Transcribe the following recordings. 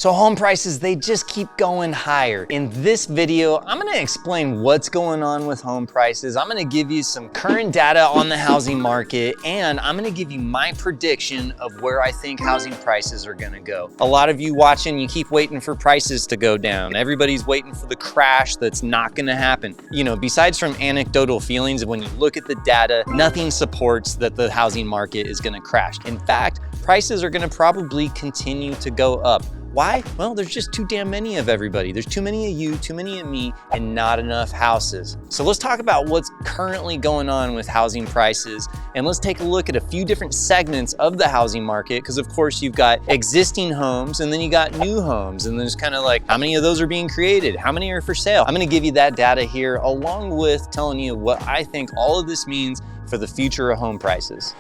So home prices, they just keep going higher. In this video, I'm gonna explain what's going on with home prices. I'm gonna give you some current data on the housing market, and I'm gonna give you my prediction of where I think housing prices are gonna go. A lot of you watching, you keep waiting for prices to go down. Everybody's waiting for the crash that's not gonna happen. You know, besides from anecdotal feelings, when you look at the data, nothing supports that the housing market is gonna crash. In fact, prices are gonna probably continue to go up. Why? Well, there's just too damn many of everybody. There's too many of you, too many of me, and not enough houses. So let's talk about what's currently going on with housing prices, and let's take a look at a few different segments of the housing market, because of course you've got existing homes, and then you got new homes, and there's kind of like, how many of those are being created? How many are for sale? I'm gonna give you that data here, along with telling you what I think all of this means for the future of home prices.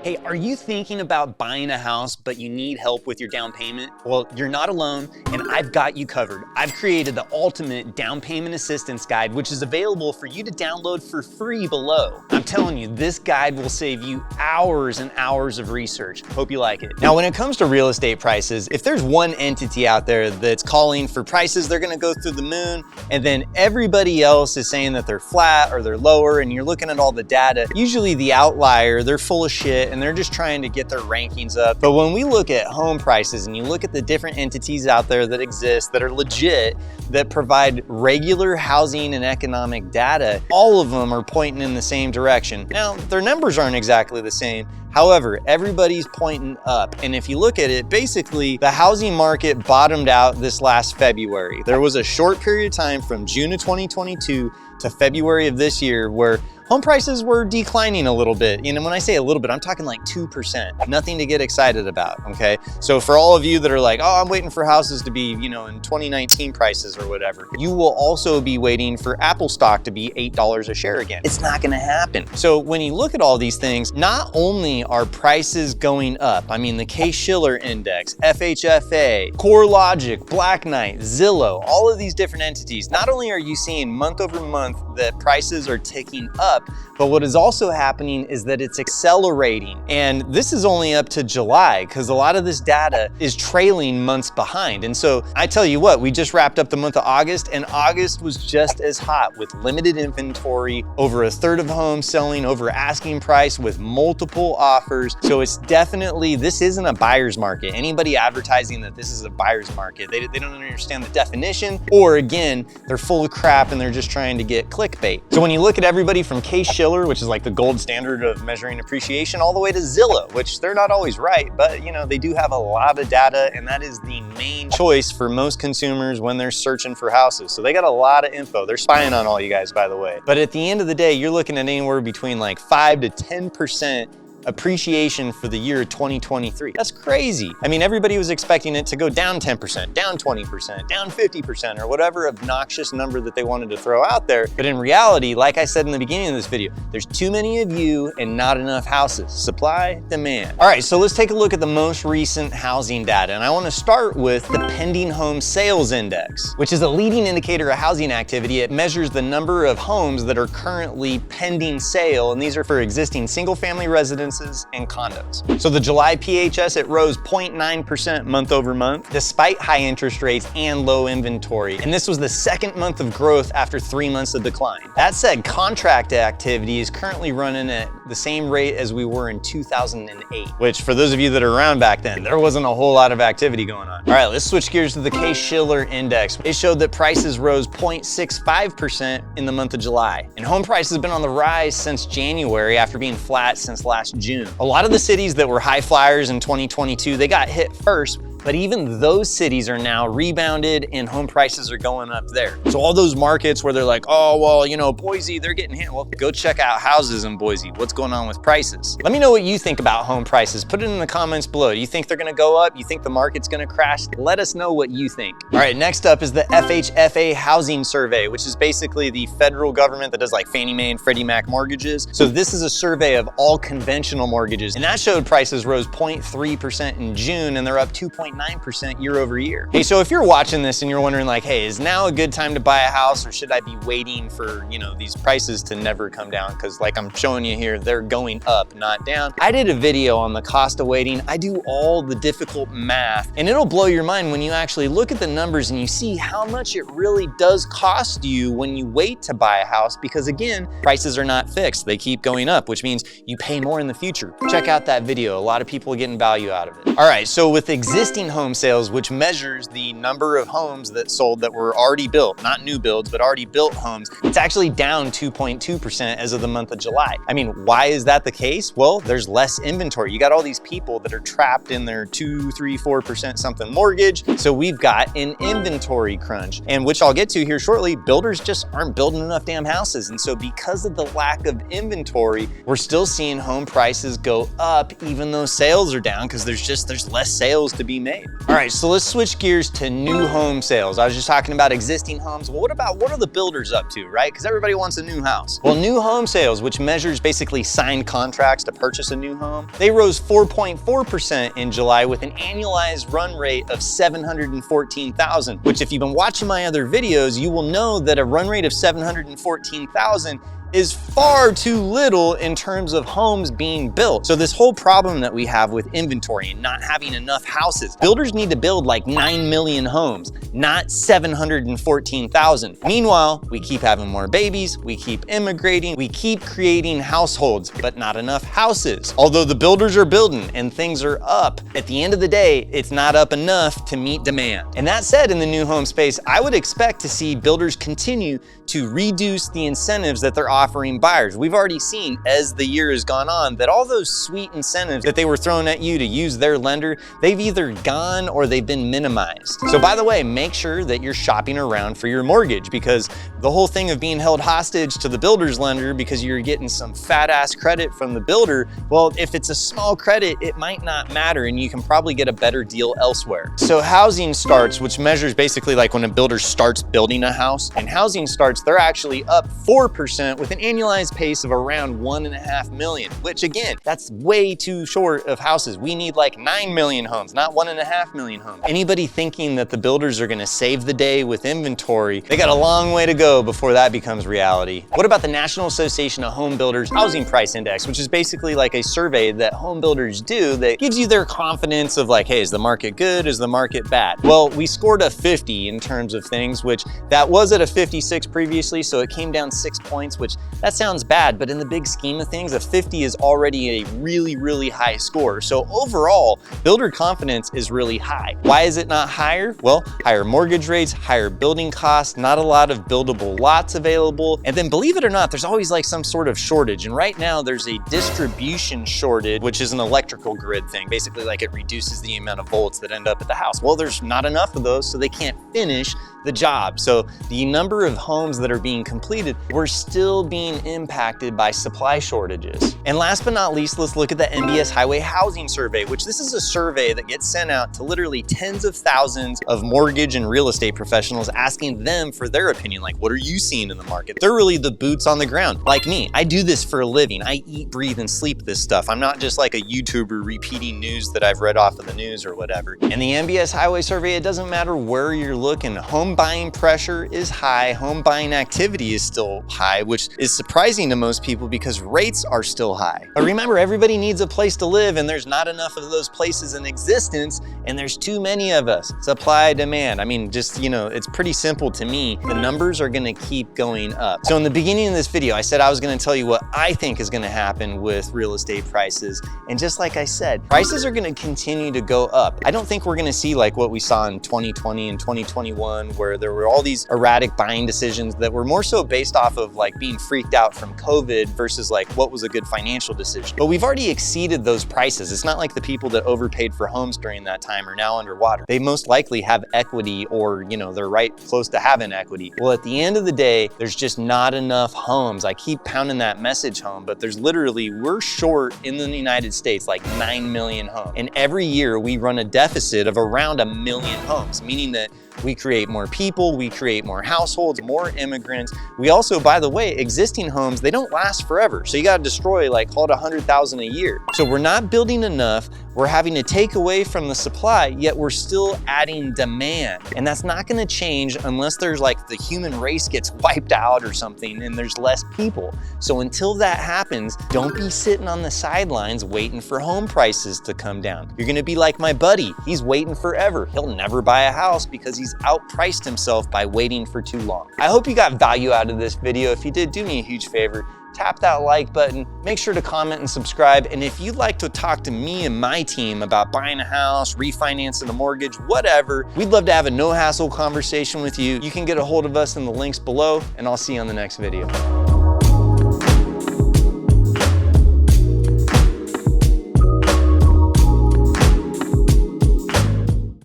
Hey, are you thinking about buying a house, but you need help with your down payment? Well, you're not alone, and I've got you covered. I've created the ultimate down payment assistance guide, which is available for you to download for free below. I'm telling you, this guide will save you hours and hours of research. Hope you like it. Now, when it comes to real estate prices, if there's one entity out there that's calling for prices, they're gonna go through the moon, and then everybody else is saying that they're flat or they're lower, and you're looking at all the data, usually the outlier, they're full of shit, and they're just trying to get their rankings up. But when we look at home prices and you look at the different entities out there that exist, that are legit, that provide regular housing and economic data, all of them are pointing in the same direction. Now, their numbers aren't exactly the same. However, everybody's pointing up. And if you look at it, basically the housing market bottomed out this last February. There was a short period of time from June of 2022 to February of this year where home prices were declining a little bit. You know, when I say a little bit, I'm talking like 2%, nothing to get excited about, okay? So for all of you that are like, oh, I'm waiting for houses to be, you know, in 2019 prices or whatever, you will also be waiting for Apple stock to be $8 a share again. It's not gonna happen. So when you look at all these things, not only are prices going up, I mean, the Case-Shiller index, FHFA, CoreLogic, Black Knight, Zillow, all of these different entities, not only are you seeing month over month that prices are ticking up, but what is also happening is that it's accelerating. And this is only up to July, because a lot of this data is trailing months behind. And so I tell you what, we just wrapped up the month of August, and August was just as hot with limited inventory, over a third of homes selling over asking price with multiple offers. So it's definitely, this isn't a buyer's market. Anybody advertising that this is a buyer's market, they don't understand the definition, or again, they're full of crap and they're just trying to get clickbait. So when you look at everybody from Case-Shiller, which is like the gold standard of measuring appreciation, all the way to Zillow, which they're not always right, but you know, they do have a lot of data, and that is the main choice for most consumers when they're searching for houses. So they got a lot of info. They're spying on all you guys, by the way. But at the end of the day, you're looking at anywhere between like 5 to 10% appreciation for the year 2023. That's crazy. I mean, everybody was expecting it to go down 10%, down 20%, down 50%, or whatever obnoxious number that they wanted to throw out there. But in reality, like I said in the beginning of this video, there's too many of you and not enough houses. Supply, demand. All right, so let's take a look at the most recent housing data. And I want to start with the pending home sales index, which is a leading indicator of housing activity. It measures the number of homes that are currently pending sale, and these are for existing single-family residences and condos. So the July PHS, it rose 0.9% month over month, despite high interest rates and low inventory. And this was the second month of growth after 3 months of decline. That said, contract activity is currently running at the same rate as we were in 2008, which for those of you that are around back then, there wasn't a whole lot of activity going on. All right, let's switch gears to the Case-Shiller index. It showed that prices rose 0.65% in the month of July. And home prices have been on the rise since January after being flat since last June. A lot of the cities that were high flyers in 2022, they got hit first, but even those cities are now rebounded and home prices are going up there. So all those markets where they're like, oh, well, you know, Boise, they're getting hit. Well, go check out houses in Boise. What's going on with prices? Let me know what you think about home prices. Put it in the comments below. Do you think they're gonna go up? You think the market's gonna crash? Let us know what you think. All right, next up is the FHFA housing survey, which is basically the federal government that does like Fannie Mae and Freddie Mac mortgages. So this is a survey of all conventional mortgages, and that showed prices rose 0.3% in June, and they're up 2.9% 2.9% year over year. Hey, so if you're watching this and you're wondering like, hey, is now a good time to buy a house, or should I be waiting for, these prices to never come down? Because like I'm showing you here, they're going up, not down. I did a video on the cost of waiting. I do all the difficult math, and it'll blow your mind when you actually look at the numbers and you see how much it really does cost you when you wait to buy a house, because again, prices are not fixed. They keep going up, which means you pay more in the future. Check out that video. A lot of people are getting value out of it. All right, so with existing home sales, which measures the number of homes that sold that were already built, not new builds, but already built homes, it's actually down 2.2% as of the month of July. I mean, why is that the case? Well, there's less inventory. You got all these people that are trapped in their 2, 3, 4% something mortgage. So we've got an inventory crunch, and which I'll get to here shortly. Builders just aren't building enough damn houses. And so because of the lack of inventory, we're still seeing home prices go up, even though sales are down, because there's less sales to be made. All right, so let's switch gears to new home sales. I was just talking about existing homes. Well, what are the builders up to, right? Because everybody wants a new house. Well, new home sales, which measures basically signed contracts to purchase a new home, they rose 4.4% in July with an annualized run rate of 714,000, which if you've been watching my other videos, you will know that a run rate of 714,000 is far too little in terms of homes being built. So this whole problem that we have with inventory and not having enough houses, builders need to build like 9 million homes, not 714,000. Meanwhile, we keep having more babies, we keep immigrating, we keep creating households, but not enough houses. Although the builders are building and things are up, at the end of the day, it's not up enough to meet demand. And that said, in the new home space, I would expect to see builders continue to reduce the incentives that they're offering buyers. We've already seen as the year has gone on that all those sweet incentives that they were throwing at you to use their lender, they've either gone or they've been minimized. So by the way, make sure that you're shopping around for your mortgage, because the whole thing of being held hostage to the builder's lender because you're getting some fat ass credit from the builder, well, if it's a small credit, it might not matter and you can probably get a better deal elsewhere. So housing starts, which measures basically like when a builder starts building a house, and housing starts, they're actually up 4% with an annualized pace of around 1.5 million, which again, that's way too short of houses. We need like 9 million homes, not 1.5 million homes. Anybody thinking that the builders are gonna save the day with inventory, they got a long way to go before that becomes reality. What about the National Association of Home Builders Housing Price Index, which is basically like a survey that home builders do that gives you their confidence of like, hey, is the market good? Is the market bad? Well, we scored a 50 in terms of things, which that was at a 56 previously, so it came down 6 points, which that sounds bad, but in the big scheme of things, a 50 is already a really, really high score. So overall, builder confidence is really high. Why is it not higher? Well, higher mortgage rates, higher building costs, not a lot of buildable lots available. And then believe it or not, there's always like some sort of shortage. And right now there's a distribution shortage, which is an electrical grid thing. Basically like it reduces the amount of volts that end up at the house. Well, there's not enough of those, so they can't finish the job. So the number of homes that are being completed, we're still being impacted by supply shortages. And last but not least, let's look at the NBS Highway Housing Survey, which this is a survey that gets sent out to literally tens of thousands of mortgage and real estate professionals, asking them for their opinion. Like, what are you seeing in the market? They're really the boots on the ground. Like me, I do this for a living. I eat, breathe, and sleep this stuff. I'm not just like a YouTuber repeating news that I've read off of the news or whatever. And the NBS Highway Survey, it doesn't matter where you're looking, home buying pressure is high, home buying activity is still high, which is surprising to most people because rates are still high. But remember, everybody needs a place to live, and there's not enough of those places in existence, and there's too many of us. Supply, demand. I mean, just, it's pretty simple to me. The numbers are gonna keep going up. So in the beginning of this video, I said I was gonna tell you what I think is gonna happen with real estate prices. And just like I said, prices are gonna continue to go up. I don't think we're gonna see like what we saw in 2020 and 2021, where there were all these erratic buying decisions that were more so based off of like being freaked out from COVID versus like what was a good financial decision. But we've already exceeded those prices. It's not like the people that overpaid for homes during that time are now underwater. They most likely have equity, or they're right close to having equity. Well, at the end of the day, there's just not enough homes. I keep pounding that message home, but we're short in the United States like 9 million homes. And every year we run a deficit of around 1 million homes, meaning that We create more people, we create more households, more immigrants. We also, by the way, existing homes, they don't last forever. So you gotta destroy like, call it 100,000 a year. So we're not building enough, we're having to take away from the supply, yet we're still adding demand. And that's not gonna change unless there's like the human race gets wiped out or something and there's less people. So until that happens, don't be sitting on the sidelines waiting for home prices to come down. You're gonna be like my buddy, he's waiting forever. He'll never buy a house because he's outpriced himself by waiting for too long. I hope you got value out of this video. If you did, do me a huge favor. Tap that like button, make sure to comment and subscribe. And if you'd like to talk to me and my team about buying a house, refinancing a mortgage, whatever, we'd love to have a no hassle conversation with you. You can get a hold of us in the links below, and I'll see you on the next video.